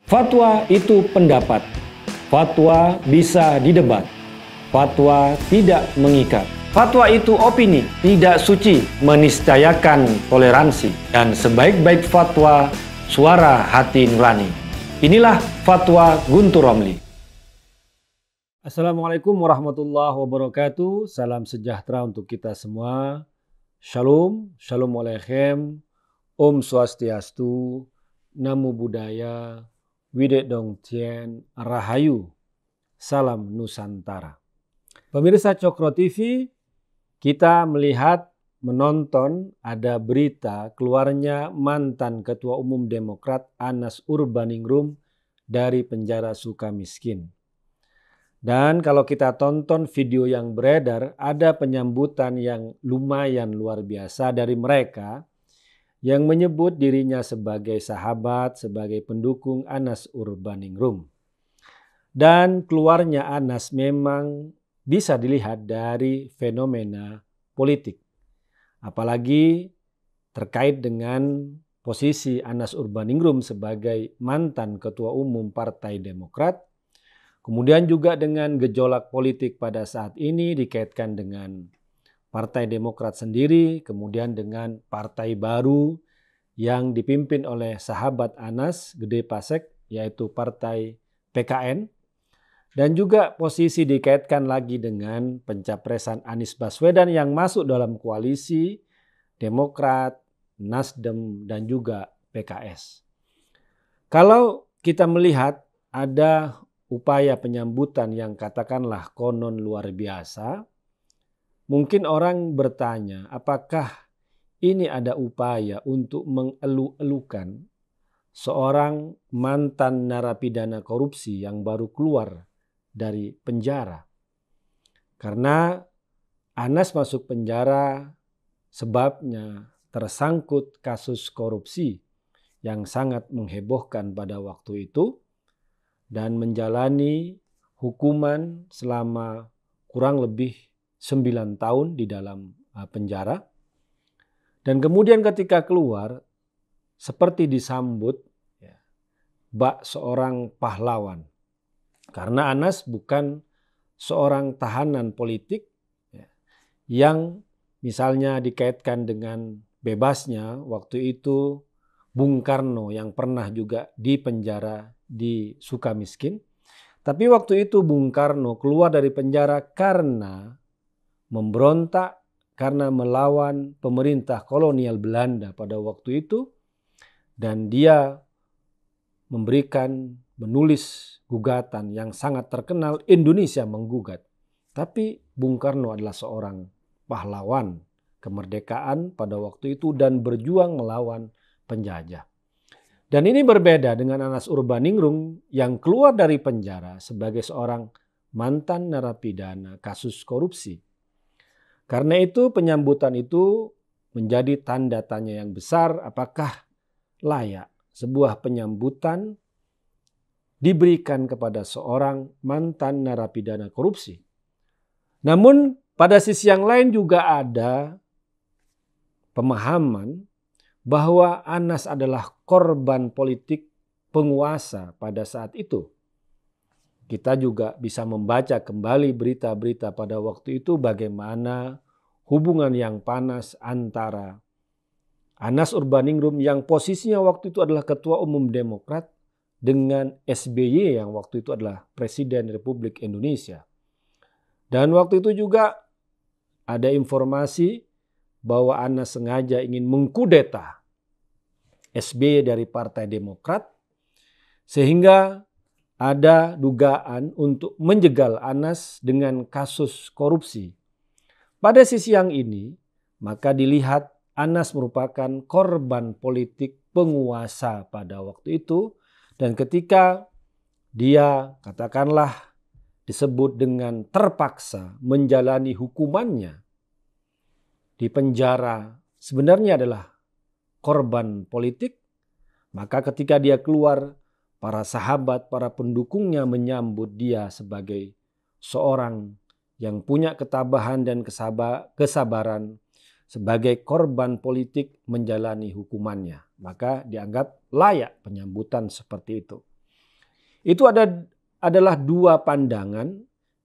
Fatwa itu pendapat. Fatwa bisa didebat. Fatwa tidak mengikat. Fatwa itu opini, tidak suci, meniscayakan toleransi. Dan sebaik-baik fatwa, suara hati nurani. Inilah Fatwa Guntur Romli. Assalamualaikum warahmatullahi wabarakatuh. Salam sejahtera untuk kita semua. Shalom, shalom aleichem, Om Swastiastu, Namo Buddhaya, Widek Dong Tien, Rahayu, Salam Nusantara. Pemirsa Cokro TV, kita melihat, menonton ada berita keluarnya mantan Ketua Umum Demokrat Anas Urbaningrum dari penjara Sukamiskin. Dan kalau kita tonton video yang beredar, ada penyambutan yang lumayan luar biasa dari mereka yang menyebut dirinya sebagai sahabat, sebagai pendukung Anas Urbaningrum. Dan keluarnya Anas memang bisa dilihat dari fenomena politik. Apalagi terkait dengan posisi Anas Urbaningrum sebagai mantan Ketua Umum Partai Demokrat. Kemudian juga dengan gejolak politik pada saat ini dikaitkan dengan Partai Demokrat sendiri, kemudian dengan partai baru yang dipimpin oleh sahabat Anas, Gede Pasek, yaitu Partai PKN. Dan juga posisi dikaitkan lagi dengan pencapresan Anies Baswedan yang masuk dalam koalisi Demokrat, Nasdem, dan juga PKS. Kalau kita melihat ada upaya penyambutan yang katakanlah konon luar biasa, mungkin orang bertanya, apakah ini ada upaya untuk mengelu-elukan seorang mantan narapidana korupsi yang baru keluar dari penjara? Karena Anas masuk penjara sebabnya tersangkut kasus korupsi yang sangat menghebohkan pada waktu itu dan menjalani hukuman selama kurang lebih 9 tahun di dalam penjara. Dan kemudian ketika keluar, seperti disambut bak seorang pahlawan. Karena Anas bukan seorang tahanan politik yang misalnya dikaitkan dengan bebasnya waktu itu Bung Karno yang pernah juga dipenjara di Sukamiskin. Tapi waktu itu Bung Karno keluar dari penjara karena memberontak, karena melawan pemerintah kolonial Belanda pada waktu itu. Dan dia menulis gugatan yang sangat terkenal, Indonesia Menggugat. Tapi Bung Karno adalah seorang pahlawan kemerdekaan pada waktu itu dan berjuang melawan penjajah. Dan ini berbeda dengan Anas Urbaningrum yang keluar dari penjara sebagai seorang mantan narapidana kasus korupsi. Karena itu penyambutan itu menjadi tanda tanya yang besar, apakah layak sebuah penyambutan diberikan kepada seorang mantan narapidana korupsi. Namun pada sisi yang lain juga ada pemahaman bahwa Anas adalah korban politik penguasa pada saat itu. Kita juga bisa membaca kembali berita-berita pada waktu itu bagaimana hubungan yang panas antara Anas Urbaningrum yang posisinya waktu itu adalah Ketua Umum Demokrat dengan SBY yang waktu itu adalah Presiden Republik Indonesia. Dan waktu itu juga ada informasi bahwa Anas sengaja ingin mengkudeta SBY dari Partai Demokrat sehingga ada dugaan untuk menjegal Anas dengan kasus korupsi. Pada sisi yang ini, maka dilihat Anas merupakan korban politik penguasa pada waktu itu. Dan ketika dia katakanlah disebut dengan terpaksa menjalani hukumannya di penjara, sebenarnya adalah korban politik. Maka ketika dia keluar, para sahabat, para pendukungnya menyambut dia sebagai seorang yang punya ketabahan dan kesabaran sebagai korban politik menjalani hukumannya. Maka dianggap layak penyambutan seperti itu. Itu adalah dua pandangan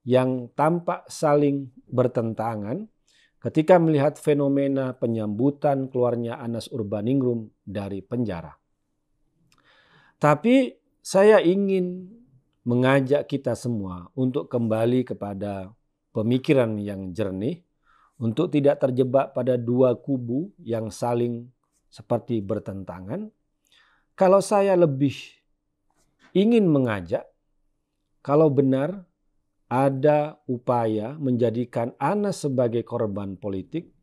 yang tampak saling bertentangan ketika melihat fenomena penyambutan keluarnya Anas Urbaningrum dari penjara. Tapi saya ingin mengajak kita semua untuk kembali kepada pemikiran yang jernih, untuk tidak terjebak pada dua kubu yang saling seperti bertentangan. Kalau saya lebih ingin mengajak, kalau benar ada upaya menjadikan Anas sebagai korban politik,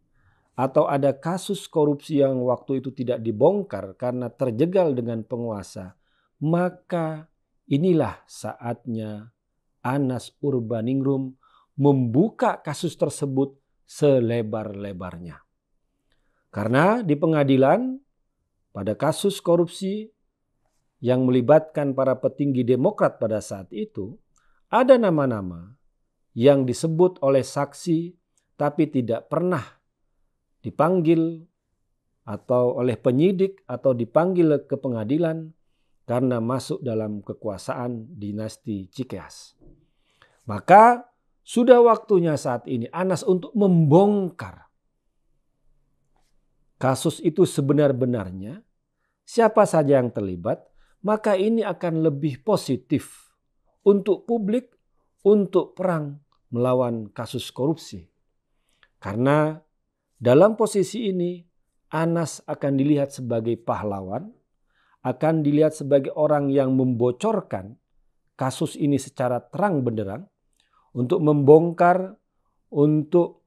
atau ada kasus korupsi yang waktu itu tidak dibongkar karena terjegal dengan penguasa, maka inilah saatnya Anas Urbaningrum membuka kasus tersebut selebar-lebarnya. Karena di pengadilan pada kasus korupsi yang melibatkan para petinggi Demokrat pada saat itu, ada nama-nama yang disebut oleh saksi tapi tidak pernah dipanggil atau oleh penyidik atau dipanggil ke pengadilan karena masuk dalam kekuasaan dinasti Cikeas. Maka sudah waktunya saat ini Anas untuk membongkar kasus itu sebenar-benarnya, siapa saja yang terlibat, maka ini akan lebih positif untuk publik untuk perang melawan kasus korupsi. Karena dalam posisi ini Anas akan dilihat sebagai pahlawan, akan dilihat sebagai orang yang membocorkan kasus ini secara terang benderang, untuk membongkar, untuk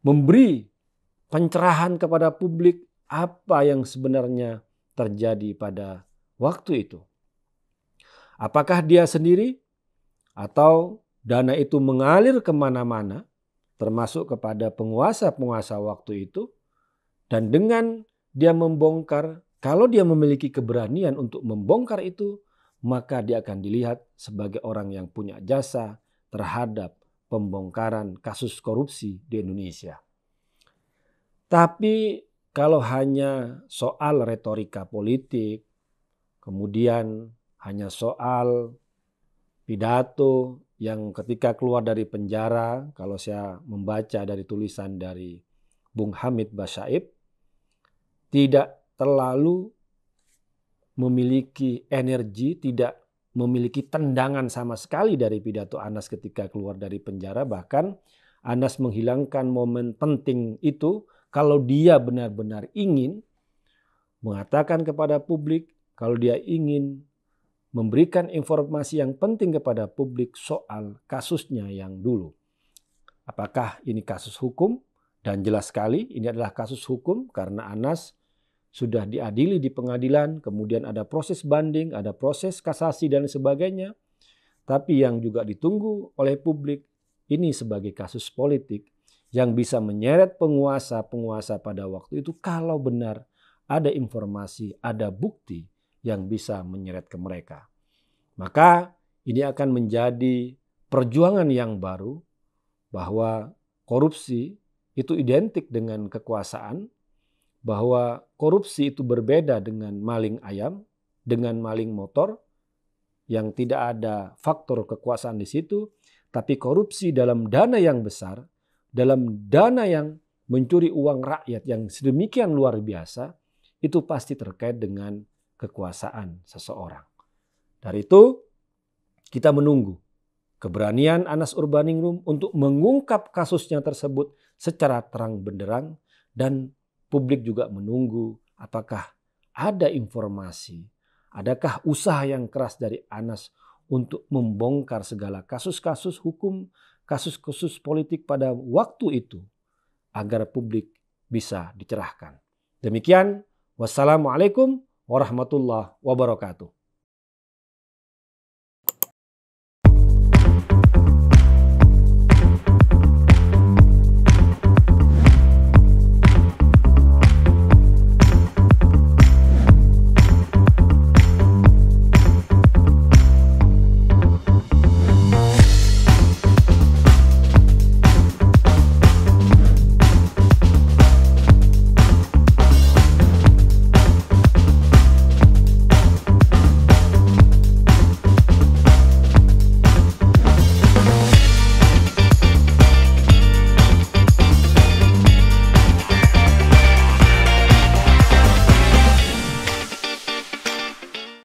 memberi pencerahan kepada publik apa yang sebenarnya terjadi pada waktu itu. Apakah dia sendiri atau dana itu mengalir kemana-mana, termasuk kepada penguasa-penguasa waktu itu, dan dengan dia membongkar, kalau dia memiliki keberanian untuk membongkar itu, maka dia akan dilihat sebagai orang yang punya jasa terhadap pembongkaran kasus korupsi di Indonesia. Tapi kalau hanya soal retorika politik, kemudian hanya soal pidato yang ketika keluar dari penjara, kalau saya membaca dari tulisan dari Bung Hamid Basyaib, tidak terlalu memiliki energi, tidak memiliki tendangan sama sekali dari pidato Anas ketika keluar dari penjara. Bahkan Anas menghilangkan momen penting itu kalau dia benar-benar ingin mengatakan kepada publik, kalau dia ingin memberikan informasi yang penting kepada publik soal kasusnya yang dulu. Apakah ini kasus hukum? Dan jelas sekali ini adalah kasus hukum karena Anas sudah diadili di pengadilan, kemudian ada proses banding, ada proses kasasi dan sebagainya. Tapi yang juga ditunggu oleh publik ini sebagai kasus politik yang bisa menyeret penguasa-penguasa pada waktu itu kalau benar ada informasi, ada bukti yang bisa menyeret ke mereka. Maka ini akan menjadi perjuangan yang baru bahwa korupsi itu identik dengan kekuasaan, bahwa korupsi itu berbeda dengan maling ayam, dengan maling motor yang tidak ada faktor kekuasaan di situ, tapi korupsi dalam dana yang besar, dalam dana yang mencuri uang rakyat yang sedemikian luar biasa, itu pasti terkait dengan kekuasaan seseorang. Dari itu kita menunggu keberanian Anas Urbaningrum untuk mengungkap kasusnya tersebut secara terang benderang, dan publik juga menunggu apakah ada informasi, adakah usaha yang keras dari Anas untuk membongkar segala kasus-kasus hukum, kasus-kasus politik pada waktu itu agar publik bisa dicerahkan. Demikian, wassalamualaikum warahmatullahi wabarakatuh.